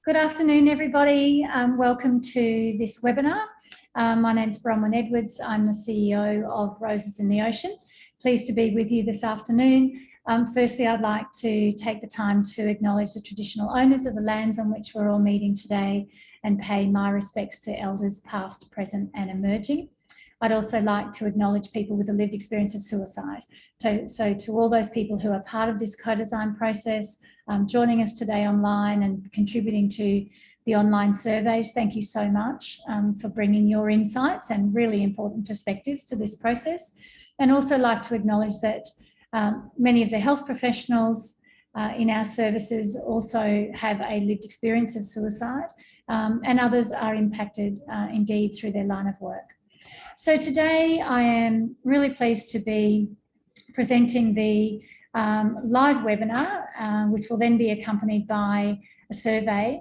Good afternoon, everybody. Welcome to this webinar. My name's Bronwyn Edwards. I'm the CEO of Roses in the Ocean. Pleased to be with you this afternoon. Firstly, I'd like to take the time to acknowledge the traditional owners of the lands on which we're all meeting today and pay my respects to elders past, present and emerging. I'd also like to acknowledge people with a lived experience of suicide. So to all those people who are part of this co-design process, joining us today online and contributing to the online surveys, thank you so much for bringing your insights and really important perspectives to this process. And also like to acknowledge that many of the health professionals in our services also have a lived experience of suicide, and others are impacted indeed through their line of work. So today I am really pleased to be presenting the live webinar, which will then be accompanied by a survey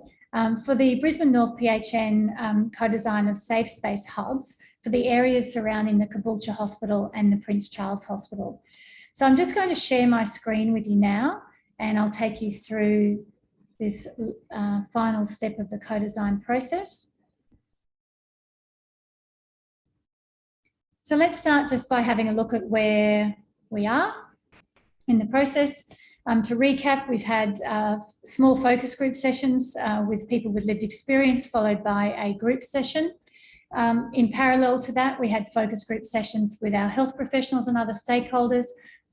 for the Brisbane North PHN co-design of safe space hubs for the areas surrounding the Caboolture Hospital and the Prince Charles Hospital. So I'm just going to share my screen with you now, and I'll take you through this final step of the co-design process. So let's start just by having a look at where we are in the process. To recap, we've had small focus group sessions with people with lived experience, followed by a group session. In parallel to that, we had focus group sessions with our health professionals and other stakeholders,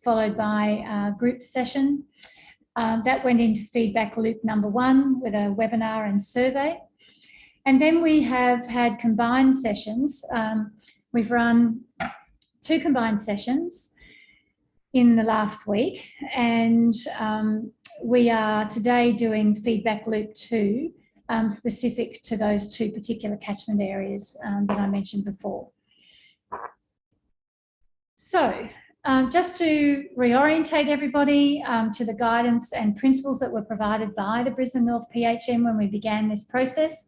followed by a group session. That went into feedback loop number 1 with a webinar and survey. And then we have had combined sessions. We've run 2 combined sessions in the last week, and we are today doing feedback loop 2, specific to those 2 particular catchment areas that I mentioned before. So just to reorientate everybody to the guidance and principles that were provided by the Brisbane North PHN when we began this process.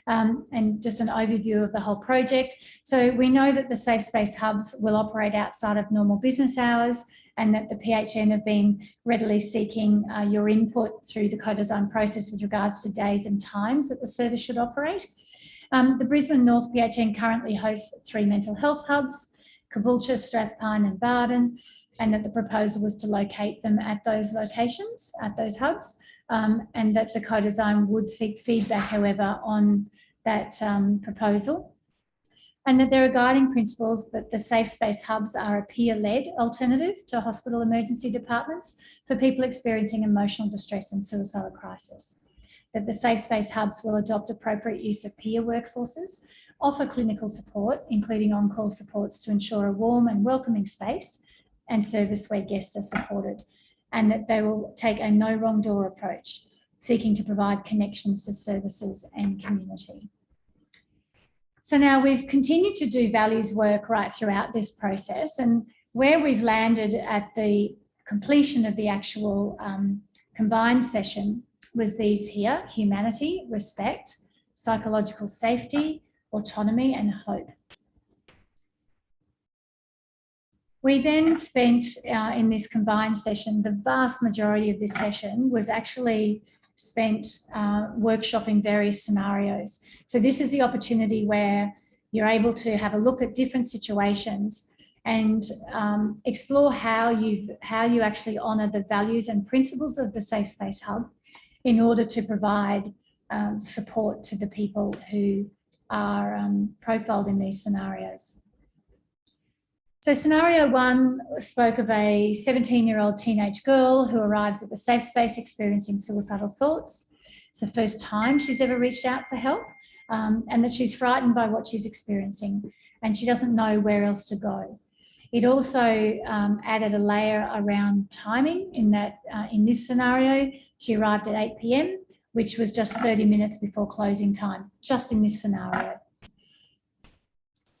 And just an overview of the whole project. So we know that the safe space hubs will operate outside of normal business hours, and that the PHN have been readily seeking your input through the co-design process with regards to days and times that the service should operate. The Brisbane North PHN currently hosts 3 mental health hubs, Caboolture, Strathpine and Brisbane, and that the proposal was to locate them at those locations, at those hubs, and that the co-design would seek feedback, however, on that proposal, and that there are guiding principles that the safe space hubs are a peer-led alternative to hospital emergency departments for people experiencing emotional distress and suicidal crisis, that the safe space hubs will adopt appropriate use of peer workforces, offer clinical support, including on-call supports to ensure a warm and welcoming space and service where guests are supported, and that they will take a no wrong door approach, seeking to provide connections to services and community. So now we've continued to do values work right throughout this process, and where we've landed at the completion of the actual combined session was these here: humanity, respect, psychological safety, autonomy and hope. We then spent in this combined session, the vast majority of this session was actually spent workshopping various scenarios. So this is the opportunity where you're able to have a look at different situations and explore how you actually honour the values and principles of the Safe Space Hub in order to provide support to the people who are profiled in these scenarios. So scenario 1 spoke of a 17-year-old teenage girl who arrives at the safe space experiencing suicidal thoughts. It's the first time she's ever reached out for help, and that she's frightened by what she's experiencing and she doesn't know where else to go. It also added a layer around timing in that in this scenario, she arrived at 8 p.m, which was just 30 minutes before closing time, just in this scenario.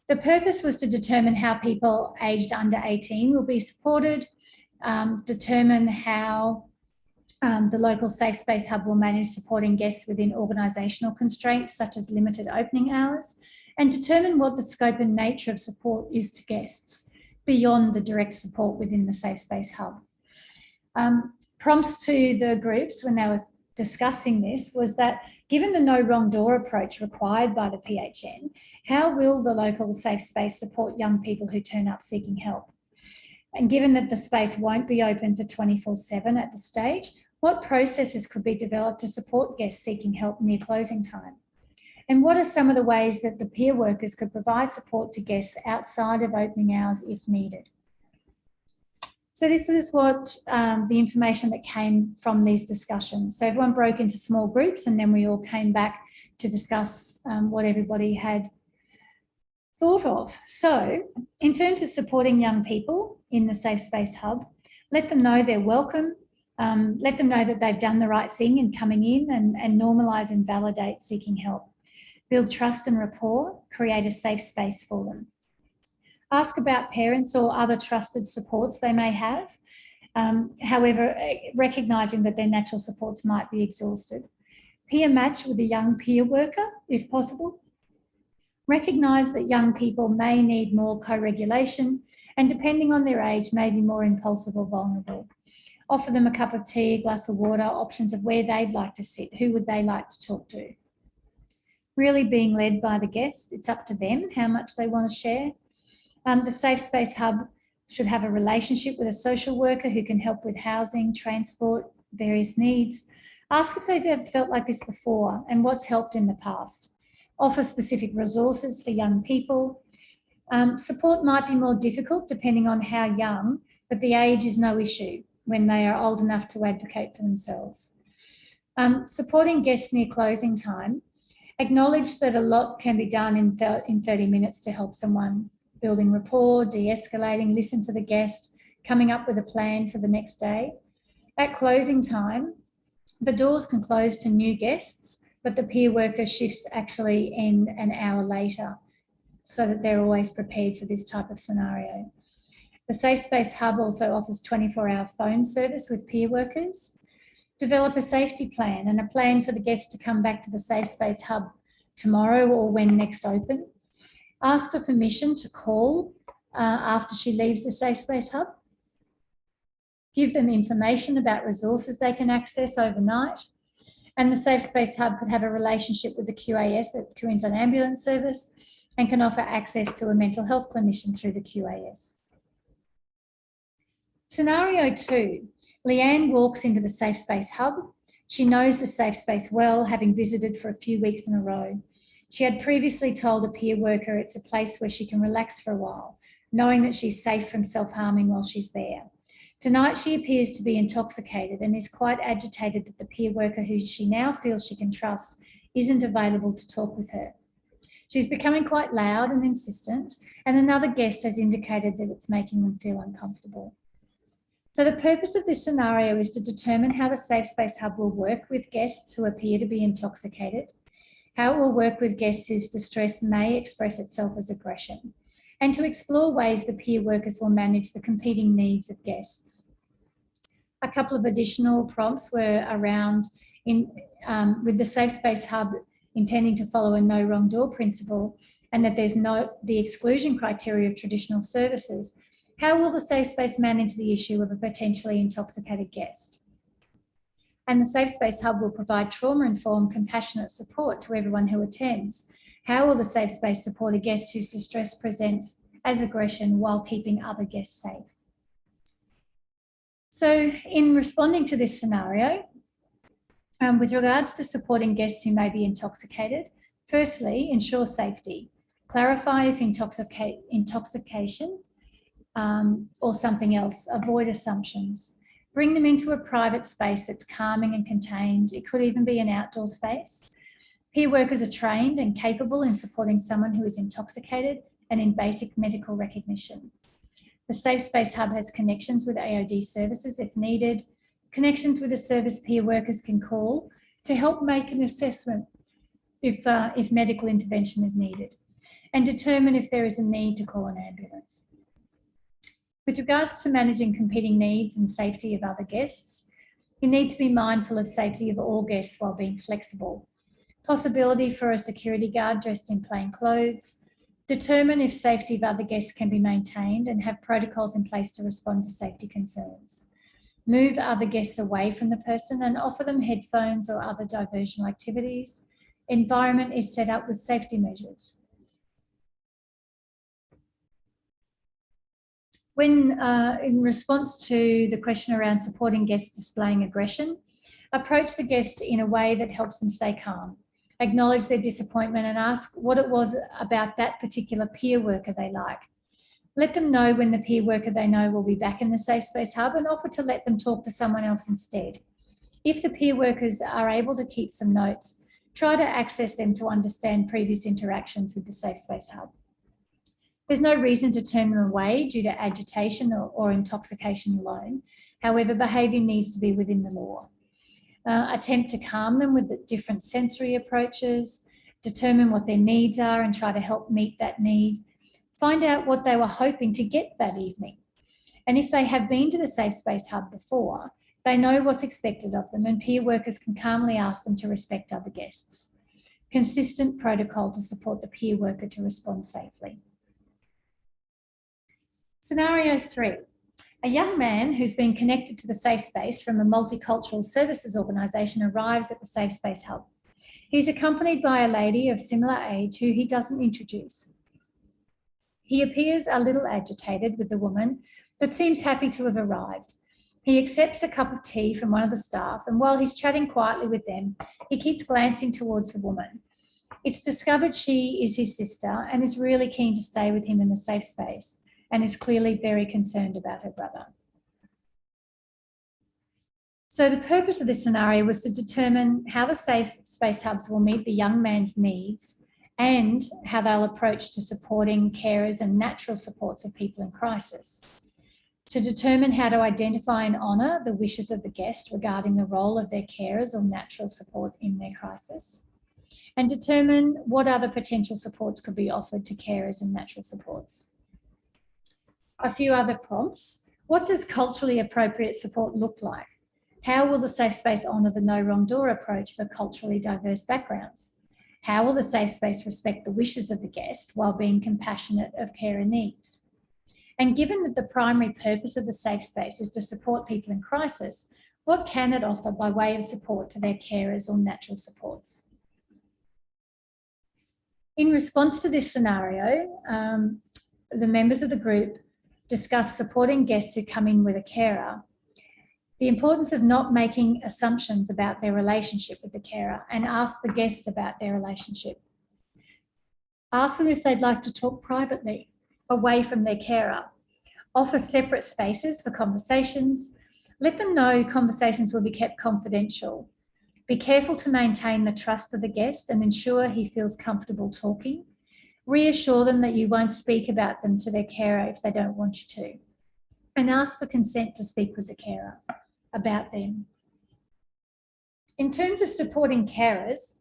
The purpose was to determine how people aged under 18 will be supported, determine how the local Safe Space Hub will manage supporting guests within organisational constraints such as limited opening hours, and determine what the scope and nature of support is to guests beyond the direct support within the Safe Space Hub. Prompts to the groups when they were discussing this was that given the no wrong door approach required by the PHN, how will the local safe space support young people who turn up seeking help? And given that the space won't be open for 24/7 at the stage, what processes could be developed to support guests seeking help near closing time? And what are some of the ways that the peer workers could provide support to guests outside of opening hours if needed? So this was what the information that came from these discussions. So everyone broke into small groups and then we all came back to discuss what everybody had thought of. So in terms of supporting young people in the Safe Space Hub, let them know they're welcome, let them know that they've done the right thing in coming in and normalise and validate seeking help. Build trust and rapport, create a safe space for them. Ask about parents or other trusted supports they may have. However, recognising that their natural supports might be exhausted. Peer match with a young peer worker, if possible. Recognise that young people may need more co-regulation and depending on their age, may be more impulsive or vulnerable. Offer them a cup of tea, a glass of water, options of where they'd like to sit, who would they like to talk to. Really being led by the guest, it's up to them how much they want to share. The Safe Space Hub should have a relationship with a social worker who can help with housing, transport, various needs. Ask if they've ever felt like this before and what's helped in the past. Offer specific resources for young people. Support might be more difficult depending on how young, but the age is no issue when they are old enough to advocate for themselves. Supporting guests near closing time. Acknowledge that a lot can be done in 30 minutes to help someone. Building rapport, de-escalating, listen to the guest, coming up with a plan for the next day. At closing time, the doors can close to new guests, but the peer worker shifts actually end an hour later so that they're always prepared for this type of scenario. The Safe Space Hub also offers 24-hour phone service with peer workers. Develop a safety plan and a plan for the guests to come back to the Safe Space Hub tomorrow or when next open. Ask for permission to call after she leaves the Safe Space Hub. Give them information about resources they can access overnight. And the Safe Space Hub could have a relationship with the QAS, the Queensland Ambulance Service, and can offer access to a mental health clinician through the QAS. Scenario 2, Leanne walks into the Safe Space Hub. She knows the safe space well, having visited for a few weeks in a row. She had previously told a peer worker it's a place where she can relax for a while, knowing that she's safe from self-harming while she's there. Tonight, she appears to be intoxicated and is quite agitated that the peer worker who she now feels she can trust isn't available to talk with her. She's becoming quite loud and insistent, and another guest has indicated that it's making them feel uncomfortable. So the purpose of this scenario is to determine how the Safe Space Hub will work with guests who appear to be intoxicated, how it will work with guests whose distress may express itself as aggression, and to explore ways the peer workers will manage the competing needs of guests. A couple of additional prompts were around with the Safe Space Hub intending to follow a no wrong door principle and that there's no the exclusion criteria of traditional services. How will the Safe Space manage the issue of a potentially intoxicated guest? And the Safe Space Hub will provide trauma-informed, compassionate support to everyone who attends. How will the Safe Space support a guest whose distress presents as aggression while keeping other guests safe? So in responding to this scenario, with regards to supporting guests who may be intoxicated, firstly, ensure safety. Clarify if intoxication or something else. Avoid assumptions. Bring them into a private space that's calming and contained. It could even be an outdoor space. Peer workers are trained and capable in supporting someone who is intoxicated and in basic medical recognition. The Safe Space Hub has connections with AOD services if needed, connections with a service peer workers can call to help make an assessment if medical intervention is needed, and determine if there is a need to call an ambulance. With regards to managing competing needs and safety of other guests, you need to be mindful of safety of all guests while being flexible. Possibility for a security guard dressed in plain clothes. Determine if safety of other guests can be maintained and have protocols in place to respond to safety concerns. Move other guests away from the person and offer them headphones or other diversional activities. Environment is set up with safety measures. When in response to the question around supporting guests displaying aggression, approach the guest in a way that helps them stay calm. Acknowledge their disappointment and ask what it was about that particular peer worker they like. Let them know when the peer worker they know will be back in the Safe Space Hub and offer to let them talk to someone else instead. If the peer workers are able to keep some notes, try to access them to understand previous interactions with the Safe Space Hub. There's no reason to turn them away due to agitation or intoxication alone. However, behaviour needs to be within the law. Attempt to calm them with the different sensory approaches, determine what their needs are and try to help meet that need. Find out what they were hoping to get that evening. And if they have been to the Safe Space Hub before, they know what's expected of them and peer workers can calmly ask them to respect other guests. Consistent protocol to support the peer worker to respond safely. Scenario 3. A young man who's been connected to the Safe Space from a multicultural services organisation arrives at the Safe Space Hub. He's accompanied by a lady of similar age who he doesn't introduce. He appears a little agitated with the woman, but seems happy to have arrived. He accepts a cup of tea from one of the staff, and while he's chatting quietly with them, he keeps glancing towards the woman. It's discovered she is his sister and is really keen to stay with him in the safe space, and is clearly very concerned about her brother. So the purpose of this scenario was to determine how the Safe Space Hubs will meet the young man's needs and how they'll approach to supporting carers and natural supports of people in crisis. To determine how to identify and honour the wishes of the guest regarding the role of their carers or natural support in their crisis. And determine what other potential supports could be offered to carers and natural supports. A few other prompts. What does culturally appropriate support look like? How will the safe space honour the no wrong door approach for culturally diverse backgrounds? How will the safe space respect the wishes of the guest while being compassionate of carer needs? And given that the primary purpose of the safe space is to support people in crisis, what can it offer by way of support to their carers or natural supports? In response to this scenario, the members of the group discuss supporting guests who come in with a carer, the importance of not making assumptions about their relationship with the carer, and ask the guests about their relationship. Ask them if they'd like to talk privately, away from their carer. Offer separate spaces for conversations. Let them know conversations will be kept confidential. Be careful to maintain the trust of the guest and ensure he feels comfortable talking. Reassure them that you won't speak about them to their carer if they don't want you to. And ask for consent to speak with the carer about them. In terms of supporting carers,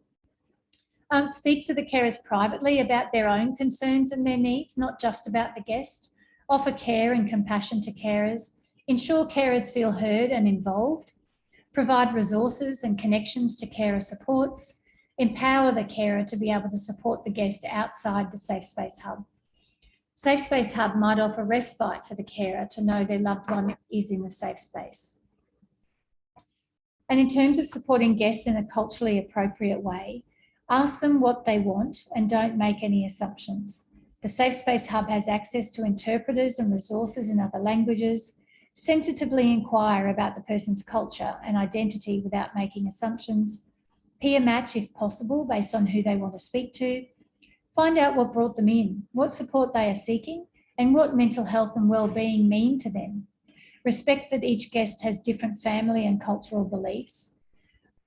speak to the carers privately about their own concerns and their needs, not just about the guest. Offer care and compassion to carers. Ensure carers feel heard and involved. Provide resources and connections to carer supports. Empower the carer to be able to support the guest outside the Safe Space Hub. Safe Space Hub might offer respite for the carer to know their loved one is in the safe space. And in terms of supporting guests in a culturally appropriate way, ask them what they want and don't make any assumptions. The Safe Space Hub has access to interpreters and resources in other languages. Sensitively inquire about the person's culture and identity without making assumptions. Peer match if possible based on who they want to speak to. Find out what brought them in, what support they are seeking, and what mental health and well-being mean to them. Respect that each guest has different family and cultural beliefs.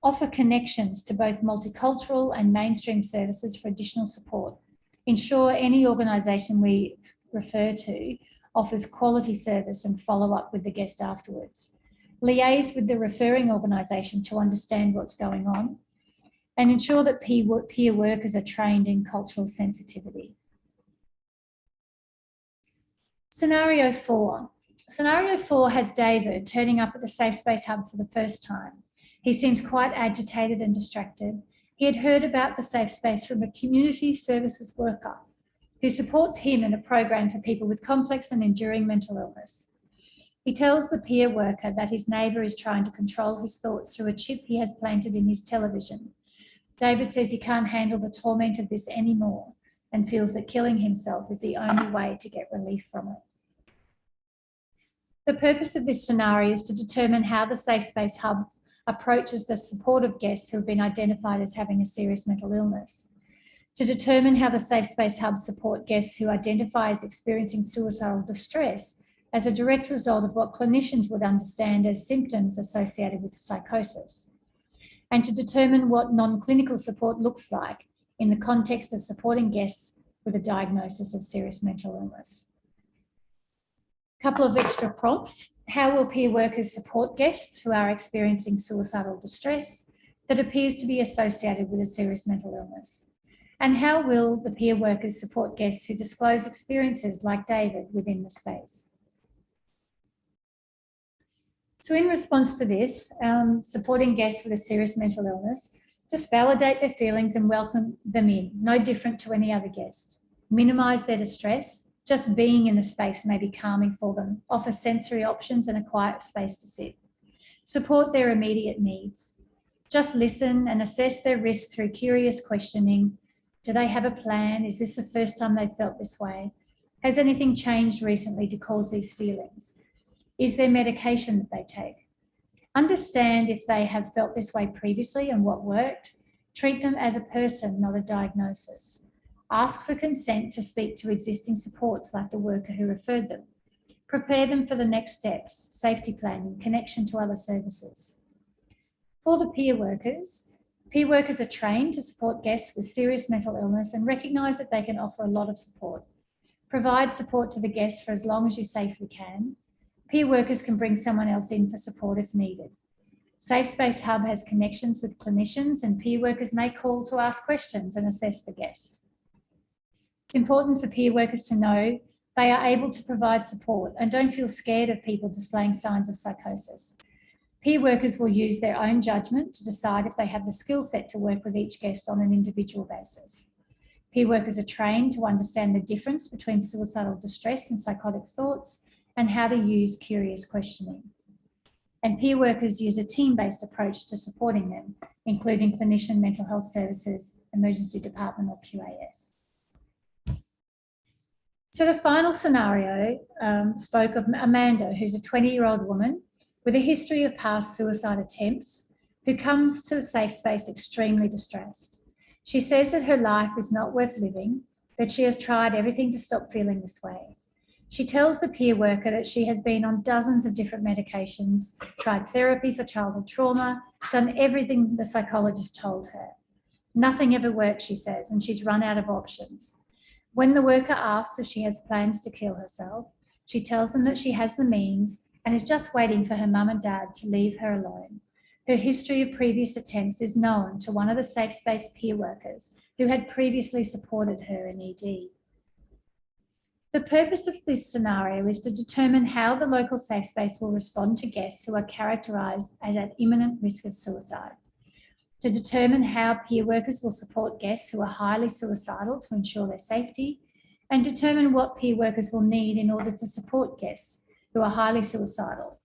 Offer connections to both multicultural and mainstream services for additional support. Ensure any organisation we refer to offers quality service and follow up with the guest afterwards. Liaise with the referring organisation to understand what's going on, and ensure that peer workers are trained in cultural sensitivity. Scenario 4. Scenario 4 has David turning up at the Safe Space Hub for the first time. He seems quite agitated and distracted. He had heard about the safe space from a community services worker who supports him in a program for people with complex and enduring mental illness. He tells the peer worker that his neighbour is trying to control his thoughts through a chip he has planted in his television. David says he can't handle the torment of this anymore and feels that killing himself is the only way to get relief from it. The purpose of this scenario is to determine how the Safe Space Hub approaches the support of guests who have been identified as having a serious mental illness. To determine how the Safe Space Hub support guests who identify as experiencing suicidal distress as a direct result of what clinicians would understand as symptoms associated with psychosis. And to determine what non-clinical support looks like in the context of supporting guests with a diagnosis of serious mental illness. A couple of extra prompts. How will peer workers support guests who are experiencing suicidal distress that appears to be associated with a serious mental illness? And how will the peer workers support guests who disclose experiences like David within the space? So in response to this, supporting guests with a serious mental illness, just validate their feelings and welcome them in, no different to any other guest. Minimise their distress. Just being in the space may be calming for them. Offer sensory options and a quiet space to sit. Support their immediate needs. Just listen and assess their risk through curious questioning. Do they have a plan? Is this the first time they've felt this way? Has anything changed recently to cause these feelings? Is there medication that they take? Understand if they have felt this way previously and what worked. Treat them as a person, not a diagnosis. Ask for consent to speak to existing supports like the worker who referred them. Prepare them for the next steps, safety planning, connection to other services. For the peer workers are trained to support guests with serious mental illness and recognise that they can offer a lot of support. Provide support to the guests for as long as you safely can. Peer workers can bring someone else in for support if needed. Safe Space Hub has connections with clinicians and peer workers may call to ask questions and assess the guest. It's important for peer workers to know they are able to provide support and don't feel scared of people displaying signs of psychosis. Peer workers will use their own judgment to decide if they have the skill set to work with each guest on an individual basis. Peer workers are trained to understand the difference between suicidal distress and psychotic thoughts and how to use curious questioning. And peer workers use a team-based approach to supporting them, including clinician, mental health services, emergency department or QAS. So the final scenario spoke of Amanda, who's a 20-year-old woman with a history of past suicide attempts who comes to the safe space extremely distressed. She says that her life is not worth living, that she has tried everything to stop feeling this way. She tells the peer worker that she has been on dozens of different medications, tried therapy for childhood trauma, done everything the psychologist told her. Nothing ever works, she says, and she's run out of options. When the worker asks if she has plans to kill herself, she tells them that she has the means and is just waiting for her mum and dad to leave her alone. Her history of previous attempts is known to one of the safe space peer workers who had previously supported her in ED. The purpose of this scenario is to determine how the local safe space will respond to guests who are characterised as at imminent risk of suicide. To determine how peer workers will support guests who are highly suicidal to ensure their safety, and determine what peer workers will need in order to support guests who are highly suicidal.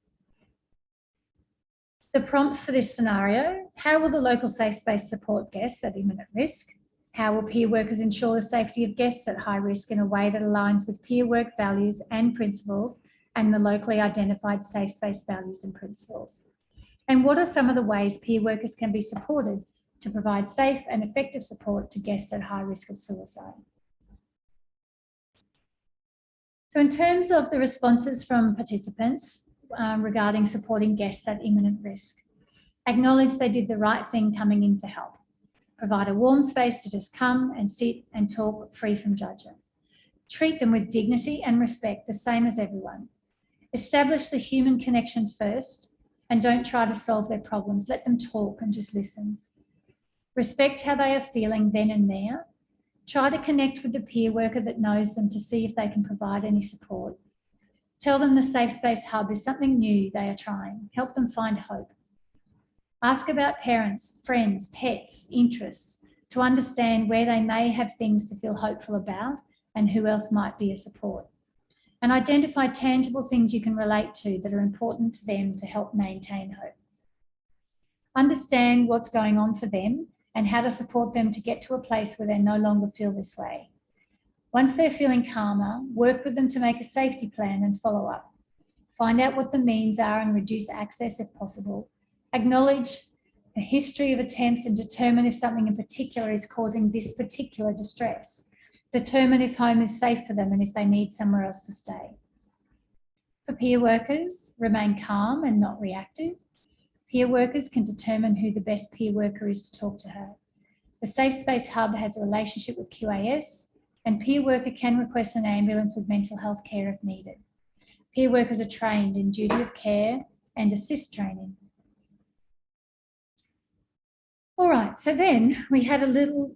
The prompts for this scenario: how will the local safe space support guests at imminent risk? How will peer workers ensure the safety of guests at high risk in a way that aligns with peer work values and principles and the locally identified safe space values and principles? And what are some of the ways peer workers can be supported to provide safe and effective support to guests at high risk of suicide? So in terms of the responses from participants regarding supporting guests at imminent risk, acknowledge they did the right thing coming in for help. Provide a warm space to just come and sit and talk free from judgment. Treat them with dignity and respect, the same as everyone. Establish the human connection first and don't try to solve their problems. Let them talk and just listen. Respect how they are feeling then and there. Try to connect with the peer worker that knows them to see if they can provide any support. Tell them the Safe Space Hub is something new they are trying. Help them find hope. Ask about parents, friends, pets, interests to understand where they may have things to feel hopeful about and who else might be a support. and identify tangible things you can relate to that are important to them to help maintain hope. Understand what's going on for them and how to support them to get to a place where they no longer feel this way. Once they're feeling calmer, work with them to make a safety plan and follow up. Find out what the means are and reduce access if possible. Acknowledge the history of attempts and determine if something in particular is causing this particular distress. Determine if home is safe for them and if they need somewhere else to stay. For peer workers, remain calm and not reactive. Peer workers can determine who the best peer worker is to talk to her. The Safe Space Hub has a relationship with QAS, and peer worker can request an ambulance with mental health care if needed. Peer workers are trained in duty of care and assist training. All right, so then we had a little,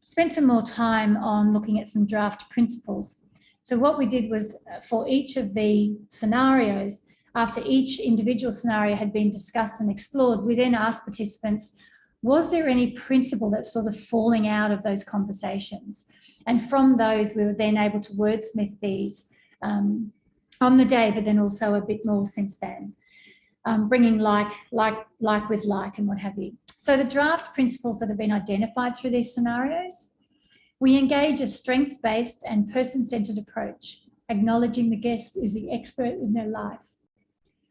spent some more time on looking at some draft principles. So what we did was for each of the scenarios, after each individual scenario had been discussed and explored, we then asked participants, was there any principle that's sort of falling out of those conversations? And from those, we were then able to wordsmith these on the day, but then also a bit more since then, bringing like with like and what have you. So the draft principles that have been identified through these scenarios, we engage a strengths-based and person-centred approach, acknowledging the guest is the expert in their life.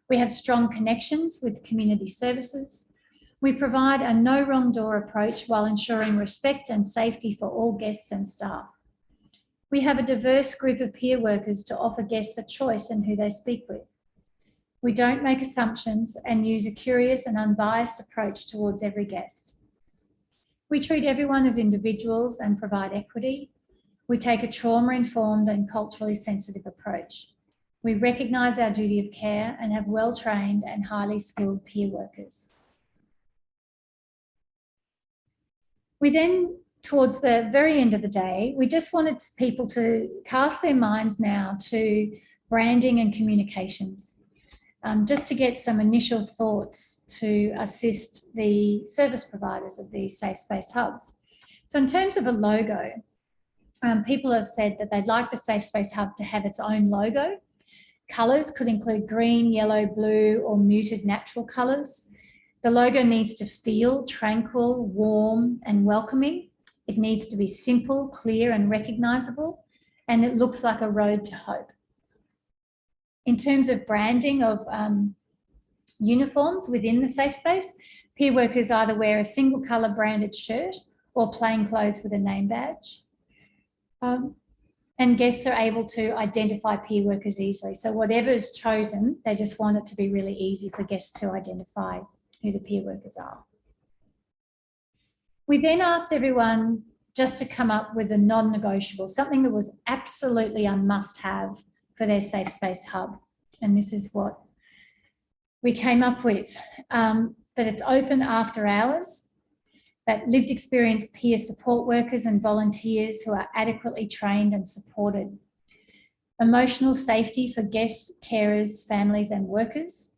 We have strong connections with community services. We provide a no wrong door approach while ensuring respect and safety for all guests and staff. We have a diverse group of peer workers to offer guests a choice in who they speak with. We don't make assumptions and use a curious and unbiased approach towards every guest. We treat everyone as individuals and provide equity. We take a trauma-informed and culturally sensitive approach. We recognise our duty of care and have well-trained and highly skilled peer workers. We then, towards the very end of the day, we just wanted people to cast their minds now to branding and communications, just to get some initial thoughts to assist the service providers of these safe space hubs. So in terms of a logo, people have said that they'd like the Safe Space Hub to have its own logo. Colours could include green, yellow, blue, or muted natural colours. The logo needs to feel tranquil, warm, and welcoming. It needs to be simple, clear, and recognisable, and it looks like a road to hope. In terms of branding of uniforms within the safe space, peer workers either wear a single colour branded shirt or plain clothes with a name badge. And guests are able to identify peer workers easily. So whatever is chosen, they just want it to be really easy for guests to identify who the peer workers are. We then asked everyone just to come up with a non-negotiable, something that was absolutely a must-have for their safe space hub. And this is what we came up with, that it's open after hours, that lived experience peer support workers and volunteers who are adequately trained and supported, emotional safety for guests, carers, families and workers,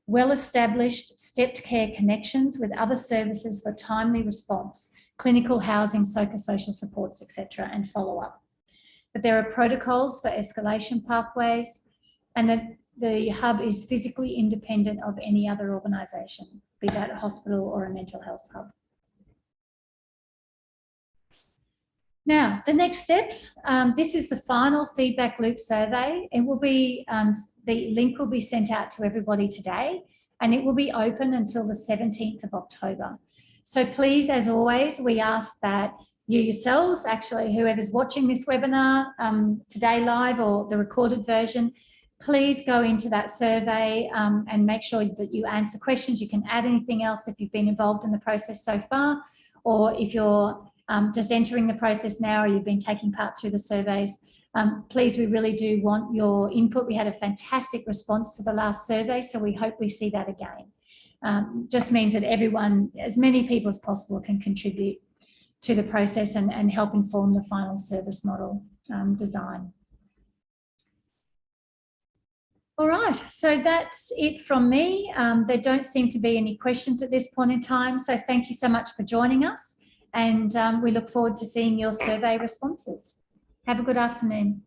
well-established stepped care connections with other services for timely response, clinical housing, psychosocial supports, etc., and follow-up. That there are protocols for escalation pathways, and that the hub is physically independent of any other organisation, be that a hospital or a mental health hub. Now, the next steps, this is the final feedback loop survey. It will be, the link will be sent out to everybody today, and it will be open until the 17th of October. So please, as always, we ask that you yourselves, actually whoever's watching this webinar today live or the recorded version, please go into that survey and make sure that you answer questions. You can add anything else if you've been involved in the process so far, or if you're just entering the process now or you've been taking part through the surveys. Please, we really do want your input. We had a fantastic response to the last survey, so we hope we see that again. Just means that everyone, as many people as possible, can contribute to the process and help inform the final service model design. All right, so that's it from me. There don't seem to be any questions at this point in time, so thank you so much for joining us, and we look forward to seeing your survey responses. Have a good afternoon.